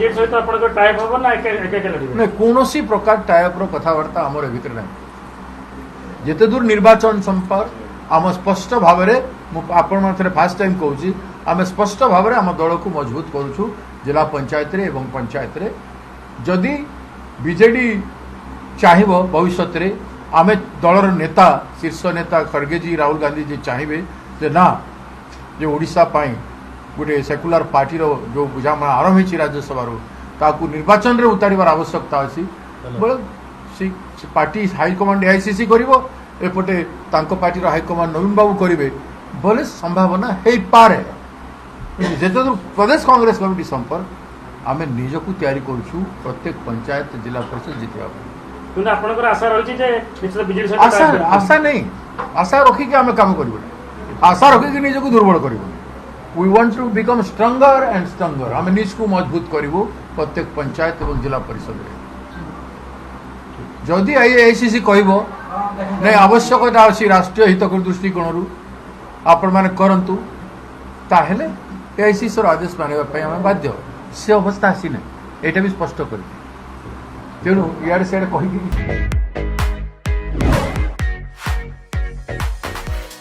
BJP सहित आपन type हो ना एक नहीं कौन प्रकार टाइप कथबार्ता आमर भितर ना जिते दूर निर्वाचन संपर्क आम स्पष्ट भाव में फास्ट टाइम कहूँ आम स्पष्ट भाव में आम दल को मजबूत करुचु जिला पंचायत रे एवं पंचायत रे जदि बीजेडी चाहे भविष्य में आम दलर नेता शीर्ष नेता खड़गे जी राहुल गांधी जी चाहिए जे ना जो ओडिशा पाई गोटे सेकुलर पार्टी जो बुझामणा आरंभ हो राज्यसभा ताकू निर्वाचन रे उतारिबार आवश्यकता अच्छी बोले पार्टी हाईकमांड एआईसीसी करपटे पार्टी हाईकमांड नवीन बाबू करेंगे बोले संभावना हो पारे जिते दूर प्रदेश कांग्रेस कमिटी संपर्क आम निजक तैयारी करुँ प्रत्येक पंचायत जिला परिषद जितवा आशा आशा नहीं आशा रखिक आम कम कर आशा रखिक निजक दुर्बल कर we want to become stronger and stronger आम निज को मजबूत करूँ प्रत्येक पंचायत और जिला परिषद जदि आईसीसी कह नहीं आवश्यकता अच्छी राष्ट्रीय हित दृष्टिकोण आपण मैंने करंतु ताहेले एआईसीसी आदेश मानवाई आम बाध्य से अवस्था आसी ना यहाँ भी स्पष्ट कर तेणु इे सियाड़े कह